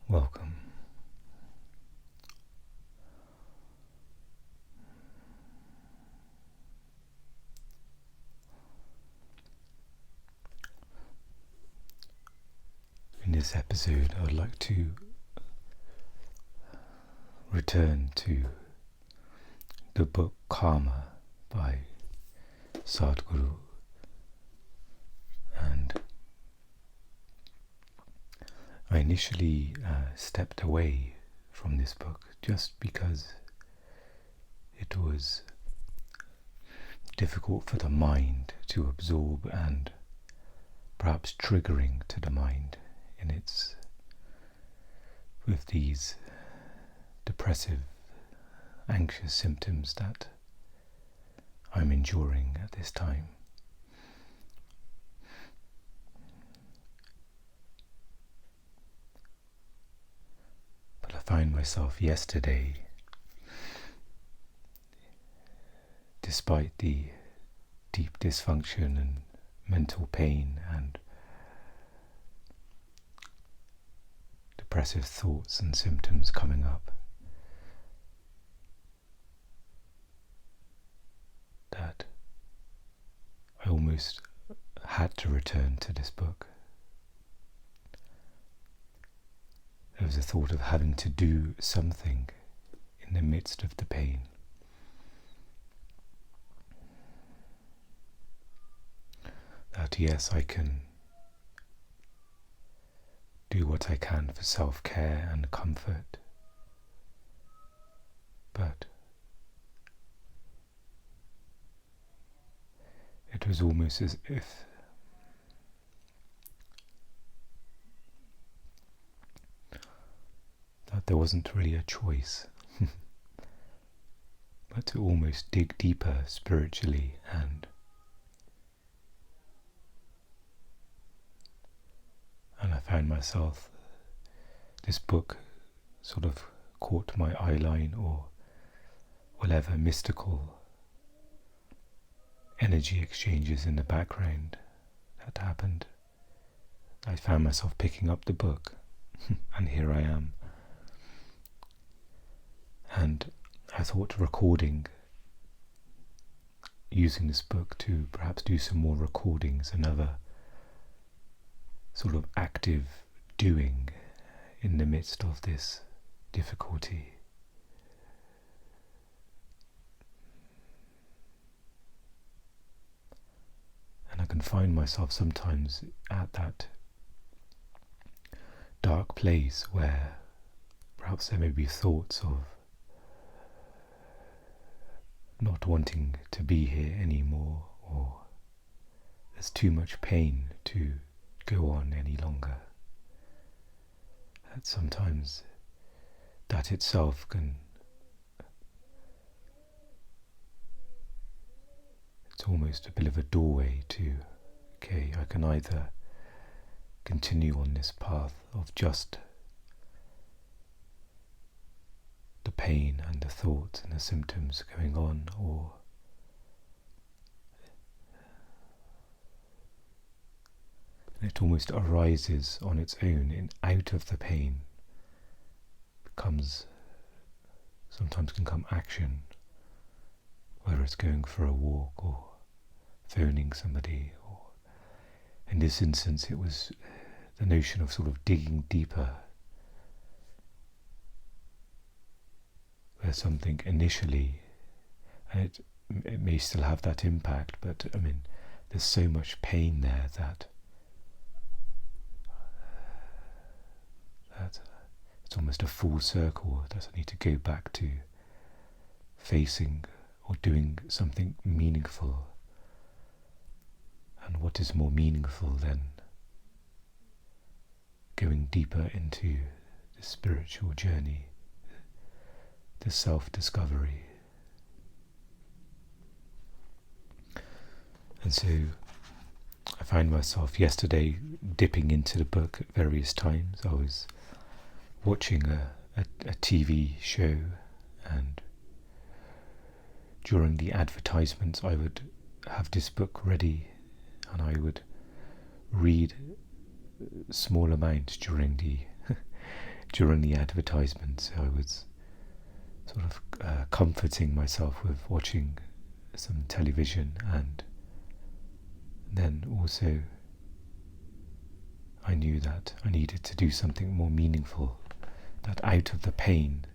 Welcome. In this episode, I would like to return to the book Karma by Sadhguru, and I initially stepped away from this book just because it was difficult for the mind to absorb and perhaps triggering to the mind in its with these depressive, anxious symptoms that I'm enduring at this time. But I find myself yesterday, despite the deep dysfunction and mental pain and depressive thoughts and symptoms coming up, that I almost had to return to this book. There was a thought of having to do something in the midst of the pain. That yes, I can do what I can for self-care and comfort, but it was almost as if that there wasn't really a choice, but to almost dig deeper spiritually, and I found myself, this book sort of caught my eye line, or whatever mystical energy exchanges in the background that happened. I found myself picking up the book and here I am. And I thought using this book to perhaps do some more recordings, another sort of active doing in the midst of this difficulty. And I can find myself sometimes at that dark place where perhaps there may be thoughts of not wanting to be here anymore, or there's too much pain to go on any longer. That sometimes that itself can, it's almost a bit of a doorway to, okay, I can either continue on this path of just the pain and the thoughts and the symptoms going on, or it almost arises on its own, and out of the pain sometimes can come action, whether it's going for a walk or phoning somebody, or in this instance it was the notion of sort of digging deeper, where something initially, and it may still have that impact, but I mean, there's so much pain there that it's almost a full circle that I need to go back to facing or doing something meaningful. And what is more meaningful than going deeper into the spiritual journey, the self-discovery. And so I found myself yesterday dipping into the book at various times. I was watching a TV show, and during the advertisements I would have this book ready and I would read small amounts during the during the advertisement, so I was sort of comforting myself with watching some television, and then also I knew that I needed to do something more meaningful, that out of the pain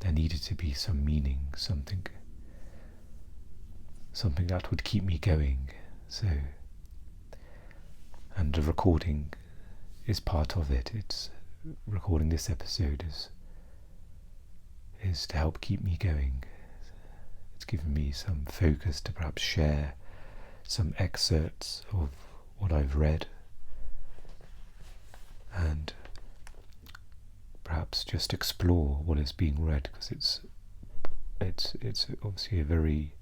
there needed to be some meaning, something that would keep me going. So, and the recording is part of it. It's recording this episode is to help keep me going. It's given me some focus to perhaps share some excerpts of what I've read, and perhaps just explore what is being read, because it's obviously a very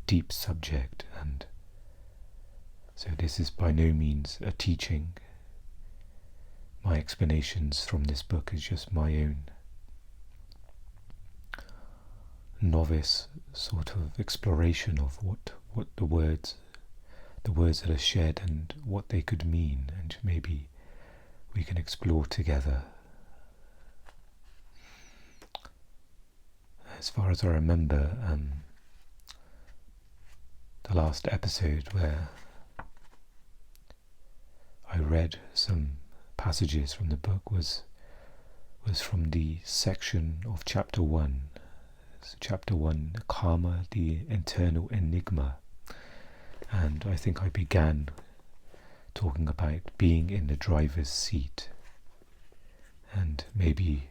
deep subject, and so this is by no means a teaching. My explanations from this book is just my own novice sort of exploration of what the words that are shared and what they could mean, and maybe we can explore together. As far as I remember, the last episode where I read some passages from the book was from the section of chapter 1. So chapter 1, Karma, the Internal Enigma. And I think I began talking about being in the driver's seat. And maybe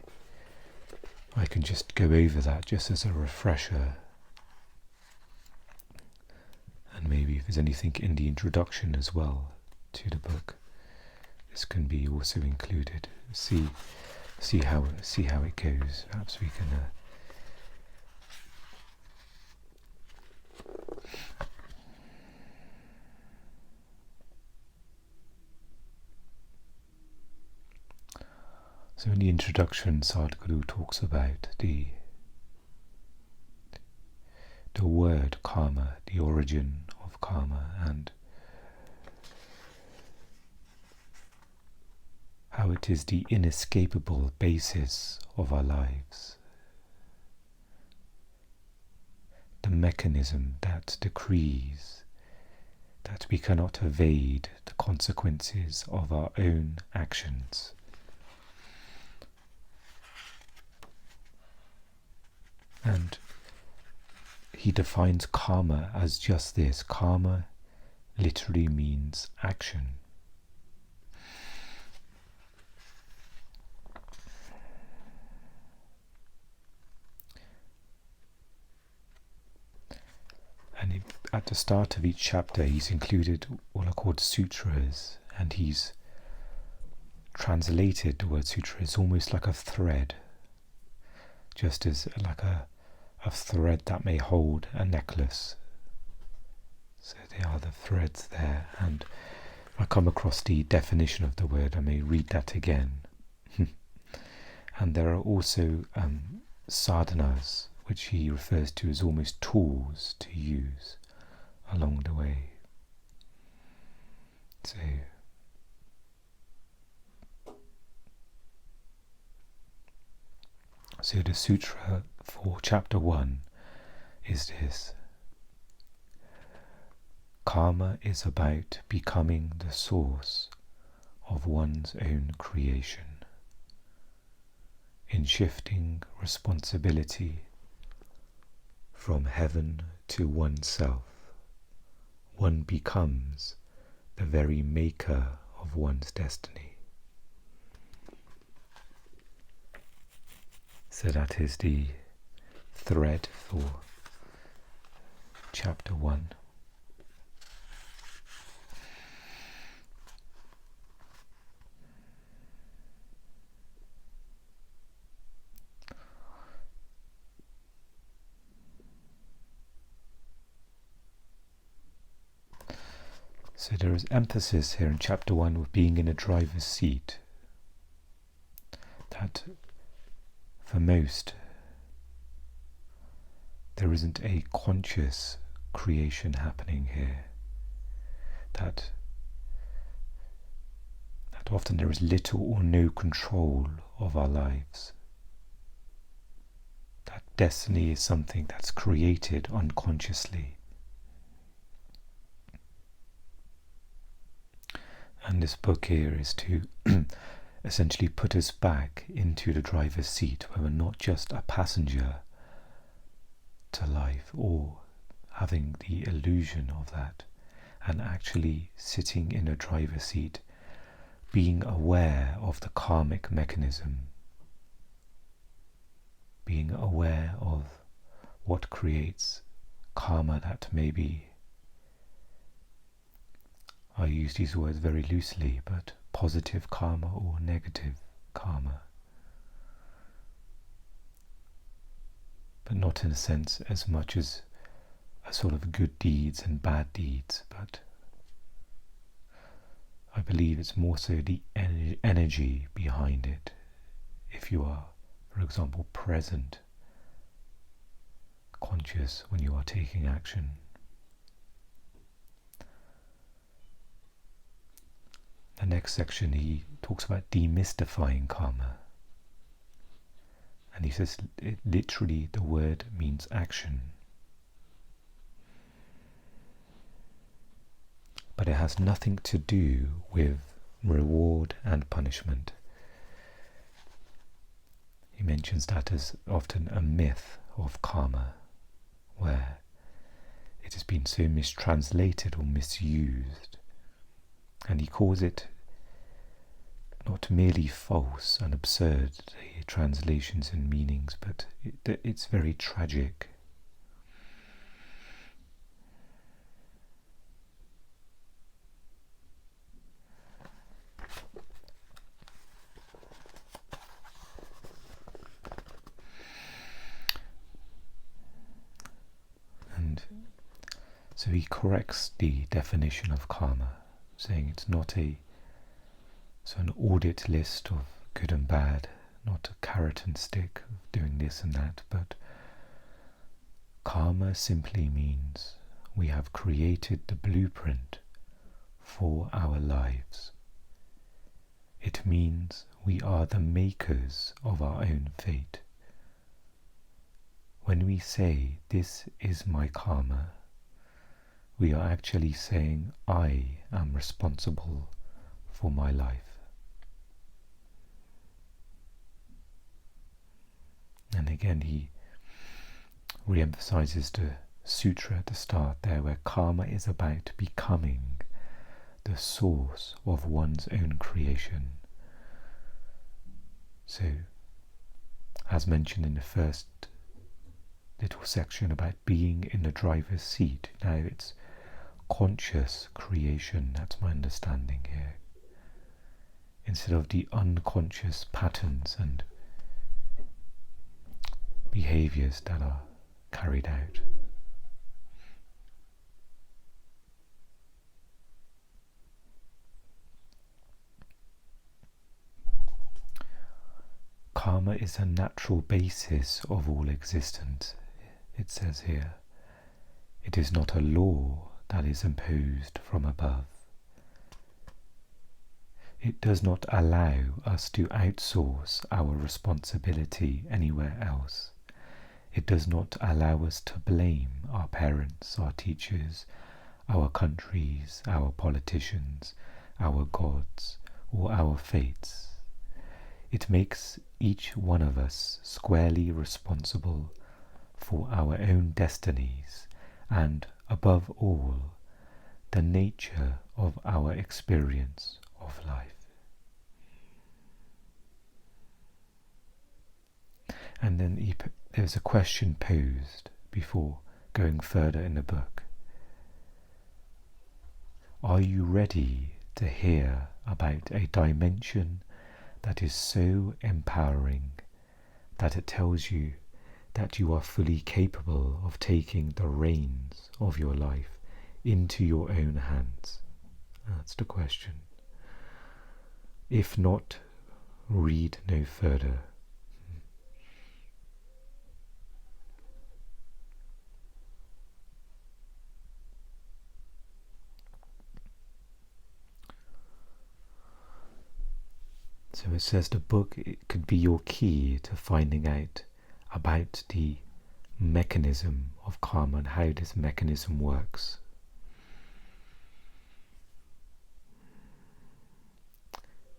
I can just go over that just as a refresher. And maybe if there's anything in the introduction as well to the book, this can be also included. See how it goes. Perhaps we can. So in the introduction, Sadhguru talks about the word karma, the origin of karma, and how it is the inescapable basis of our lives, the mechanism that decrees that we cannot evade the consequences of our own actions. And he defines karma as just this. Karma literally means action. And at the start of each chapter he's included what are called sutras, and he's translated the word sutra as almost like a thread, just as like a thread that may hold a necklace. So they are the threads there, and I come across the definition of the word. I may read that again. And there are also sadhanas, which he refers to as almost tools to use along the way. So the sutra for chapter 1 is this. Karma is about becoming the source of one's own creation. In shifting responsibility from heaven to oneself, one becomes the very maker of one's destiny. So that is the thread for chapter 1. So there is emphasis here in chapter 1 of being in a driver's seat. That for most, there isn't a conscious creation happening here. That that often there is little or no control of our lives. That destiny is something that's created unconsciously. And this book here is to essentially put us back into the driver's seat, where we're not just a passenger to life or having the illusion of that, and actually sitting in a driver's seat, being aware of the karmic mechanism, being aware of what creates karma that maybe, I use these words very loosely, but positive karma or negative karma. But not in a sense as much as a sort of good deeds and bad deeds, but I believe it's more so the energy behind it. If you are, for example, present, conscious when you are taking action. The next section he talks about demystifying karma. And he says literally the word means action. But it has nothing to do with reward and punishment. He mentions that as often a myth of karma, where it has been so mistranslated or misused. And he calls it not merely false and absurd, the translations and meanings, but it's very tragic. And so he corrects the definition of karma, saying it's not an audit list of good and bad, not a carrot and stick of doing this and that, but karma simply means we have created the blueprint for our lives. It means we are the makers of our own fate. When we say, "This is my karma," we are actually saying, I am responsible for my life. And again he re-emphasizes the sutra at the start there, where karma is about becoming the source of one's own creation. So, as mentioned in the first little section about being in the driver's seat, now it's conscious creation, that's my understanding here, instead of the unconscious patterns and behaviors that are carried out. Karma is a natural basis of all existence, it says here. It is not a law that is imposed from above. It does not allow us to outsource our responsibility anywhere else. It does not allow us to blame our parents, our teachers, our countries, our politicians, our gods, or our fates. It makes each one of us squarely responsible for our own destinies and, above all, the nature of our experience of life. And then there's a question posed before going further in the book. Are you ready to hear about a dimension that is so empowering that it tells you that you are fully capable of taking the reins of your life into your own hands? That's the question. If not, read no further. So it says the book, it could be your key to finding out about the mechanism of karma and how this mechanism works.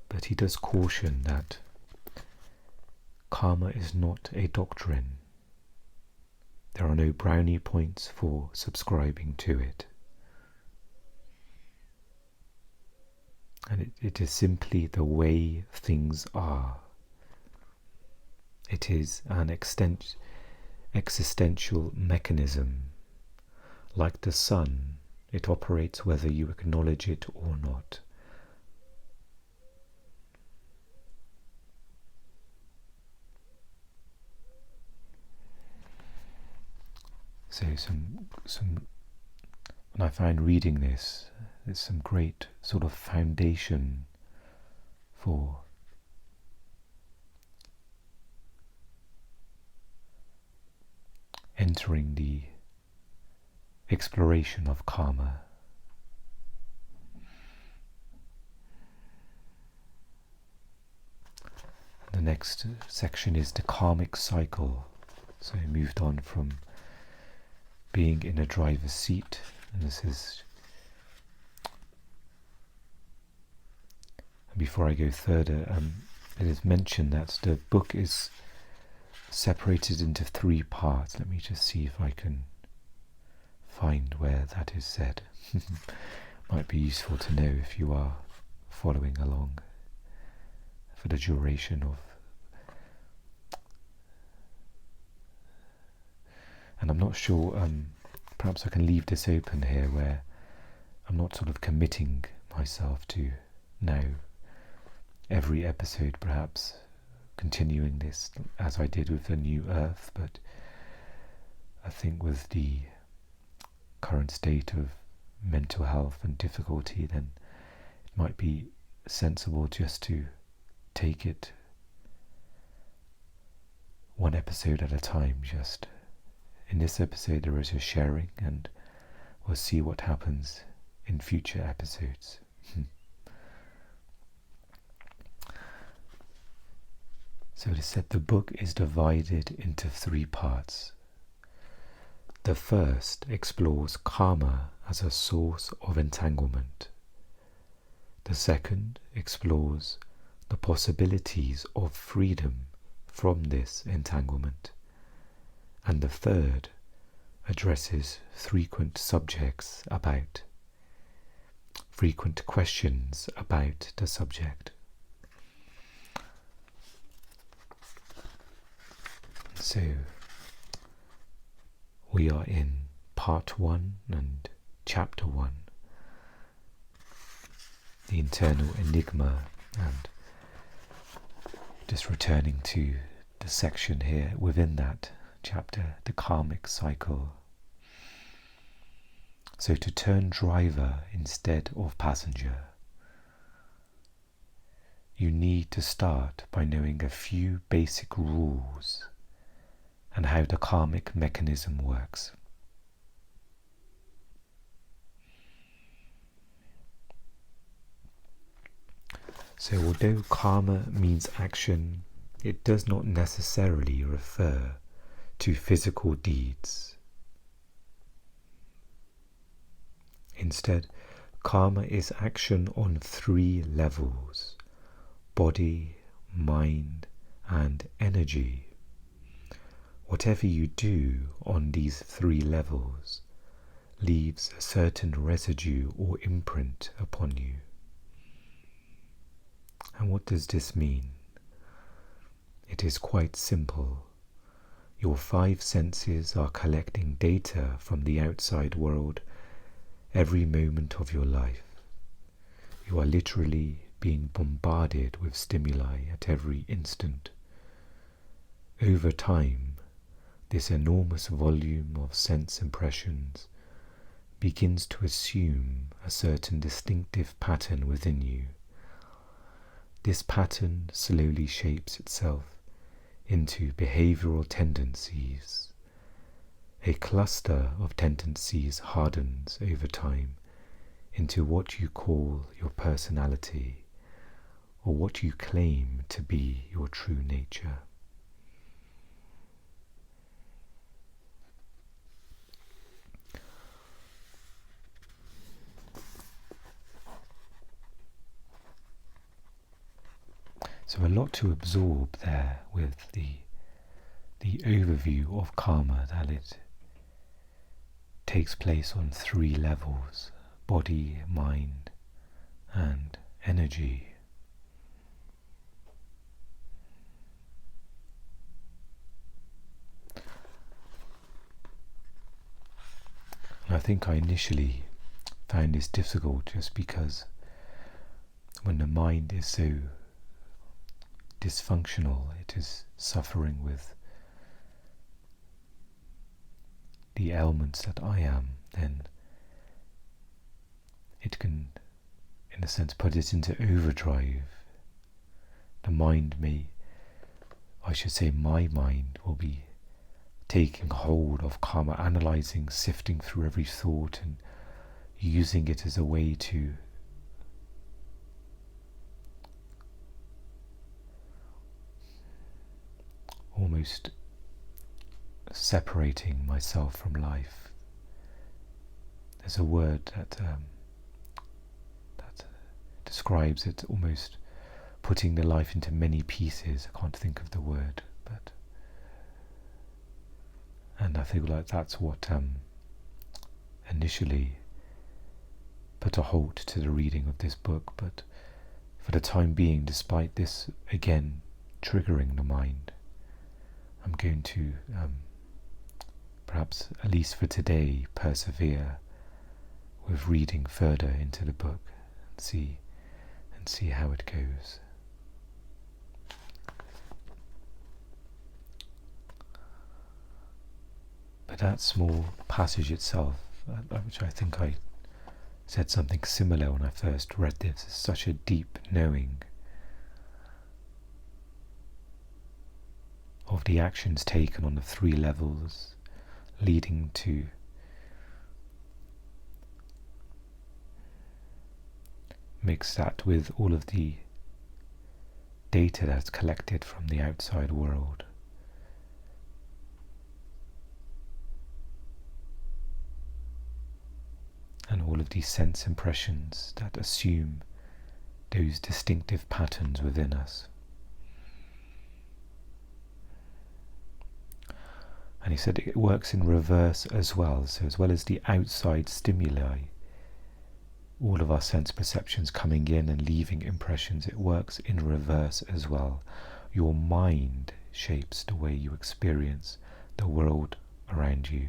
But he does caution that karma is not a doctrine. There are no brownie points for subscribing to it. And it is simply the way things are. It is an existential mechanism. Like the sun, it operates whether you acknowledge it or not. So when I find reading this, there's some great sort of foundation for entering the exploration of karma. The next section is the karmic cycle. So we moved on from being in a driver's seat, and this is, before I go further, it is mentioned that the book is separated into 3 parts. Let me just see if I can find where that is said. Might be useful to know if you are following along for the duration of. And I'm not sure, perhaps I can leave this open here where I'm not sort of committing myself to now every episode perhaps continuing this as I did with the New Earth, but I think with the current state of mental health and difficulty, then it might be sensible just to take it one episode at a time. Just in this episode there is a sharing, and we'll see what happens in future episodes. So it is said the book is divided into 3 parts. The first explores karma as a source of entanglement. The second explores the possibilities of freedom from this entanglement. And the third addresses frequent questions about the subject. So we are in part 1 and chapter 1, the internal enigma, and just returning to the section here within that chapter, the karmic cycle. So to turn driver instead of passenger, you need to start by knowing a few basic rules and how the karmic mechanism works. So although karma means action, it does not necessarily refer to physical deeds. Instead, karma is action on 3 levels: body, mind, and energy. Whatever you do on these 3 levels leaves a certain residue or imprint upon you. And what does this mean? It is quite simple. Your 5 senses are collecting data from the outside world every moment of your life. You are literally being bombarded with stimuli at every instant. Over time, this enormous volume of sense impressions begins to assume a certain distinctive pattern within you. This pattern slowly shapes itself into behavioral tendencies. A cluster of tendencies hardens over time into what you call your personality, or what you claim to be your true nature. So a lot to absorb there with the overview of karma, that it takes place on 3 levels: body, mind, and energy. And I think I initially found this difficult just because when the mind is so dysfunctional, it is suffering with the ailments that I am, then it can, in a sense, put it into overdrive. The mind my mind will be taking hold of karma, analysing, sifting through every thought and using it as a way to almost separating myself from life. There's a word that describes it, almost putting the life into many pieces. I can't think of the word, and I feel like that's what initially put a halt to the reading of this book. But for the time being, despite this again triggering the mind, I'm going to perhaps, at least for today, persevere with reading further into the book and see how it goes. But that small passage itself, which I think I said something similar when I first read this, is such a deep knowing of the actions taken on the 3 levels, leading to mix that with all of the data that's collected from the outside world. And all of these sense impressions that assume those distinctive patterns within us. And he said it works in reverse as well. So as well as the outside stimuli, all of our sense perceptions coming in and leaving impressions, it works in reverse as well. Your mind shapes the way you experience the world around you.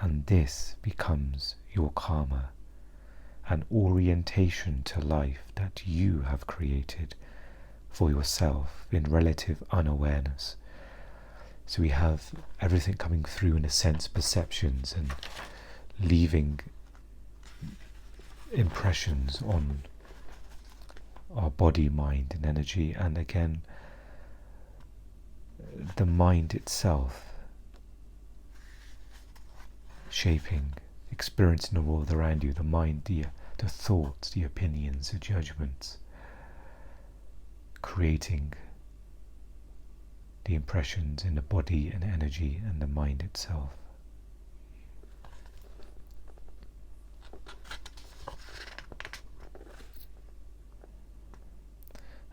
And this becomes your karma, an orientation to life that you have created for yourself in relative unawareness. So we have everything coming through in the sense perceptions and leaving impressions on our body, mind and energy, and again the mind itself shaping, experiencing the world around you, the mind, the thoughts, the opinions, the judgments, creating the impressions in the body and energy and the mind itself.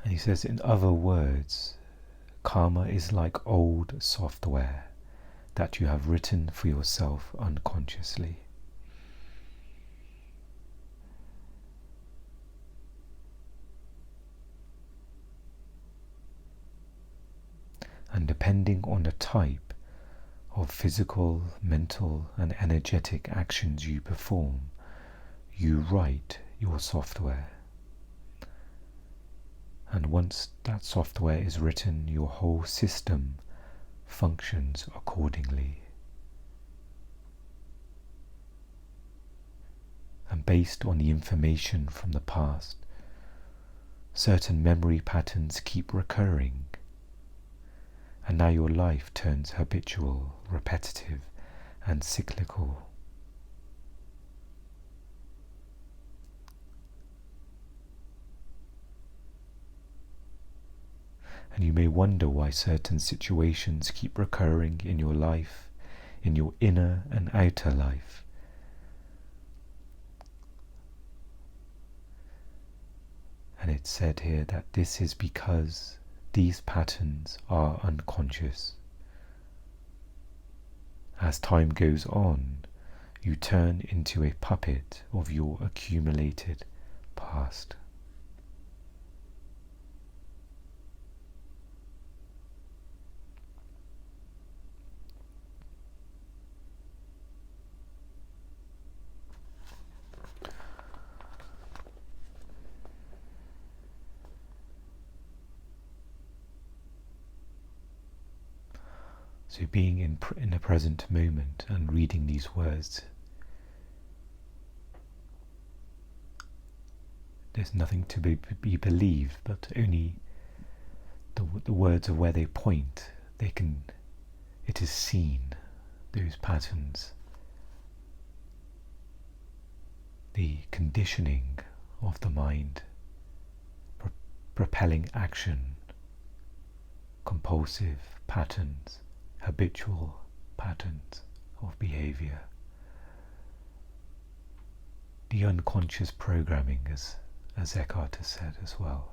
And he says, in other words, karma is like old software that you have written for yourself unconsciously. And depending on the type of physical, mental and energetic actions you perform, you write your software. And once that software is written, your whole system functions accordingly. And based on the information from the past, certain memory patterns keep recurring. And now your life turns habitual, repetitive, and cyclical. And you may wonder why certain situations keep recurring in your life, in your inner and outer life. And it's said here that this is because these patterns are unconscious. As time goes on, you turn into a puppet of your accumulated past. So being in the present moment and reading these words, there's nothing to be believed, but only the words of where they point. It is seen, those patterns, the conditioning of the mind, propelling action, compulsive patterns, habitual patterns of behavior, the unconscious programming, as Eckhart has said as well.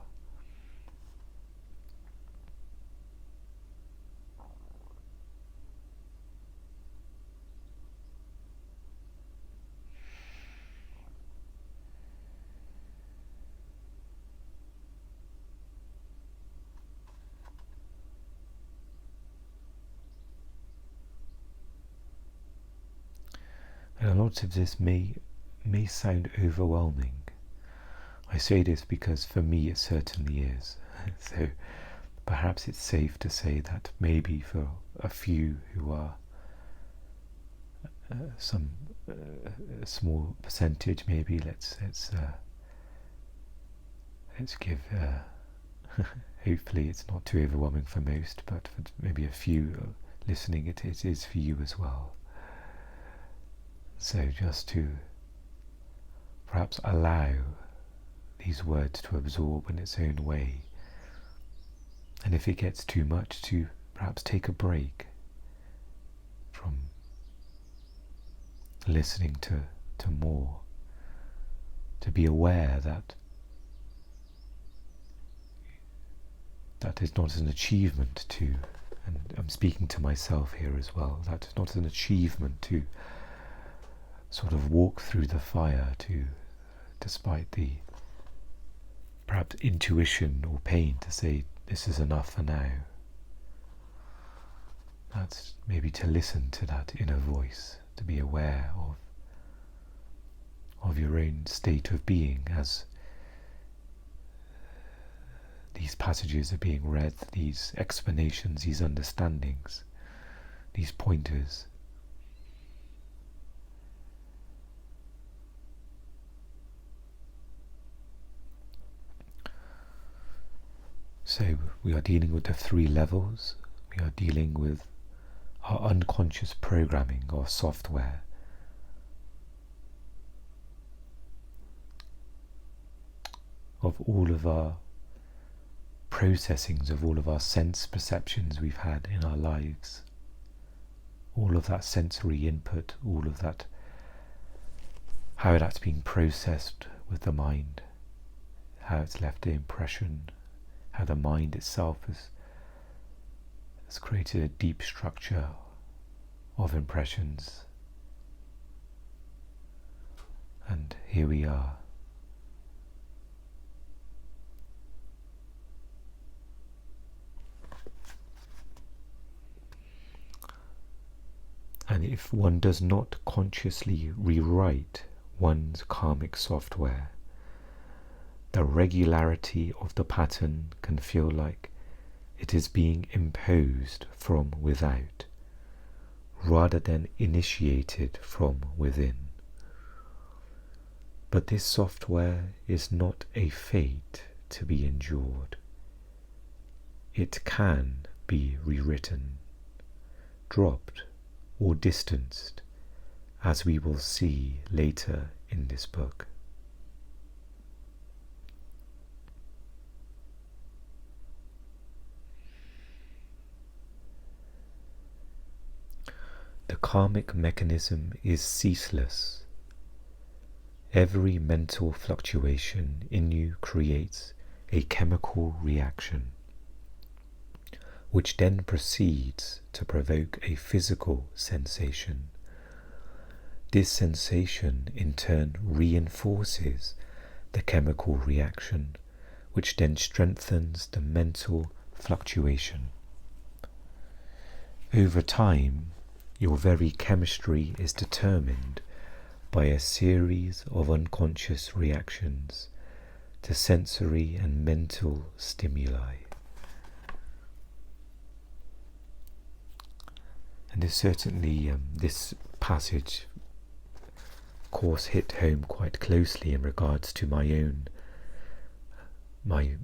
And a lot of this may sound overwhelming. I say this because for me it certainly is. So perhaps it's safe to say that maybe for a few who are some small percentage, maybe let's give. Hopefully, it's not too overwhelming for most, but for maybe a few listening, it is for you as well. So just to perhaps allow these words to absorb in its own way, and if it gets too much, to perhaps take a break from listening to more, to be aware that is not an achievement to, and I'm speaking to myself here as well, that is not an achievement to sort of walk through the fire, despite the perhaps intuition or pain to say this is enough for now. That's maybe to listen to that inner voice, to be aware of your own state of being as these passages are being read, these explanations, these understandings, these pointers. So we are dealing with the three levels. We are dealing with our unconscious programming or software. Of all of our processings, of all of our sense perceptions we've had in our lives. All of that sensory input, all of that, how that's being processed with the mind, how it's left the impression, how the mind itself has created a deep structure of impressions. And here we are. And if one does not consciously rewrite one's karmic software, the regularity of the pattern can feel like it is being imposed from without, rather than initiated from within. But this software is not a fate to be endured. It can be rewritten, dropped, or distanced, as we will see later in this book. karmic mechanism is ceaseless. Every mental fluctuation in you creates a chemical reaction, which then proceeds to provoke a physical sensation. This sensation in turn reinforces the chemical reaction, which then strengthens the mental fluctuation. Over time, your very chemistry is determined by a series of unconscious reactions to sensory and mental stimuli. And this certainly, this passage, of course, hit home quite closely in regards to my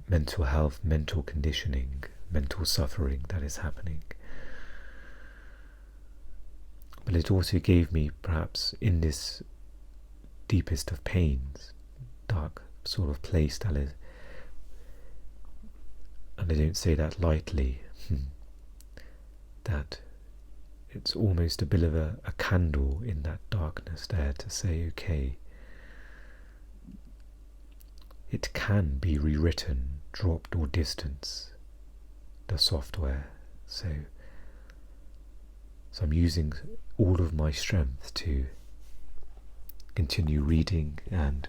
mental health, mental conditioning, mental suffering that is happening. But it also gave me, perhaps in this deepest of pains, dark sort of place that is, and I don't say that lightly, that it's almost a bit of a candle in that darkness there to say, okay, it can be rewritten, dropped or distanced, the software. So I'm using all of my strength to continue reading and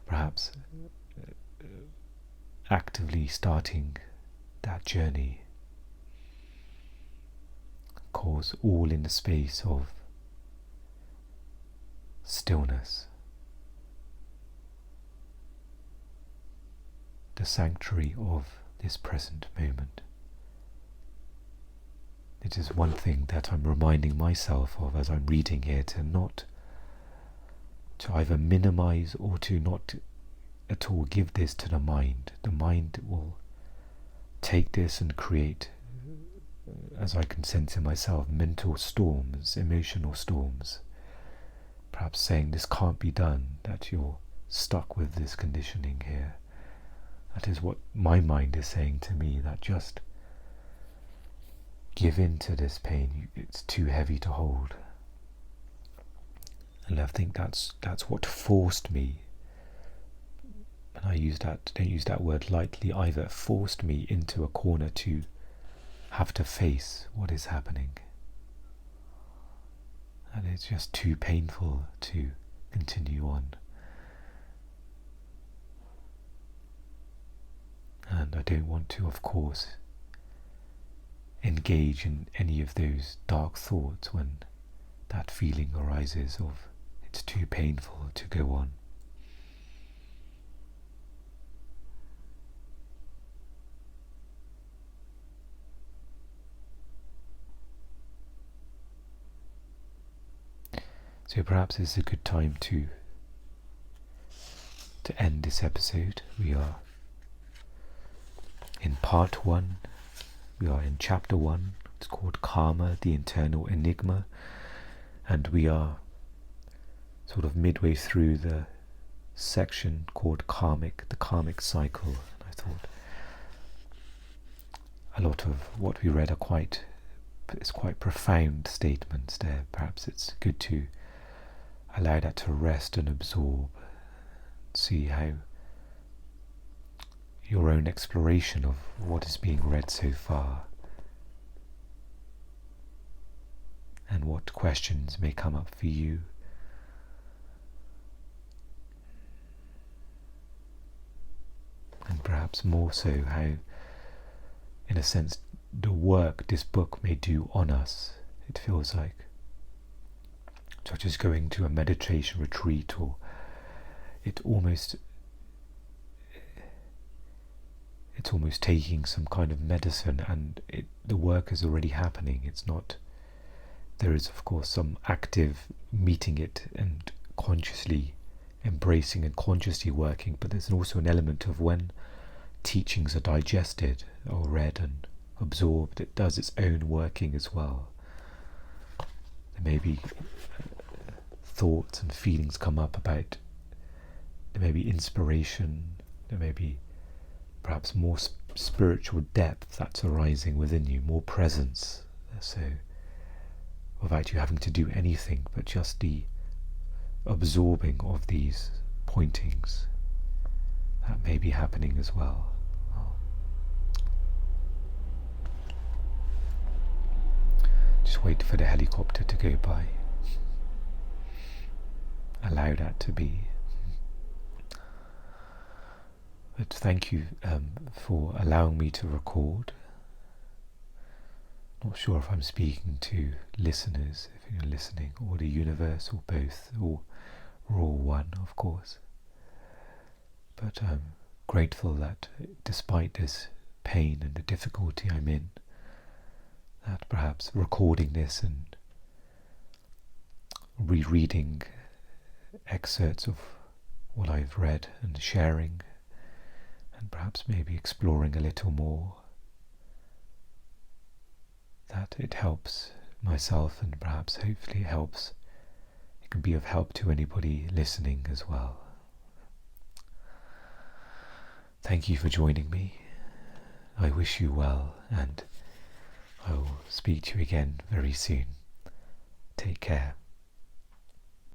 perhaps actively starting that journey. Of course, all in the space of stillness, the sanctuary of this present moment. It is one thing that I'm reminding myself of as I'm reading here, to either minimize or to not at all give this to the mind. The mind will take this and create, as I can sense in myself, mental storms, emotional storms, perhaps saying this can't be done, that you're stuck with this conditioning here. That is what my mind is saying to me, that just give in to this pain, it's too heavy to hold. And I think that's what forced me, and don't use that word lightly either, forced me into a corner to have to face what is happening. And it's just too painful to continue on. And I don't want to, of course, engage in any of those dark thoughts when that feeling arises of it's too painful to go on. So perhaps it's a good time to end this episode. We are in part 1. We are in chapter 1. It's called Karma, the Internal Enigma, and we are sort of midway through the section called the karmic cycle. And I thought a lot of what we read are quite profound statements there. Perhaps it's good to allow that to rest and absorb, see how your own exploration of what is being read so far and what questions may come up for you. And perhaps more so how, in a sense, the work this book may do on us. It feels like, such as going to a meditation retreat, or it's almost taking some kind of medicine, and the work is already happening. It's not, there is of course some active meeting it and consciously embracing and consciously working, but there's also an element of when teachings are digested or read and absorbed, it does its own working as well. There may be thoughts and feelings come up about, there may be inspiration, there may be perhaps more spiritual depth that's arising within you, more presence. So without you having to do anything, but just the absorbing of these pointings that may be happening as well. Just wait for the helicopter to go by. Allow that to be. But thank you for allowing me to record. Not sure if I'm speaking to listeners, if you're listening, or the universe, or both, or we're all one, of course. But I'm grateful that despite this pain and the difficulty I'm in, that perhaps recording this and rereading excerpts of what I've read and sharing, and perhaps maybe exploring a little more, that it helps myself, and perhaps hopefully it can be of help to anybody listening as well. Thank you for joining me. I wish you well, and I will speak to you again very soon. Take care.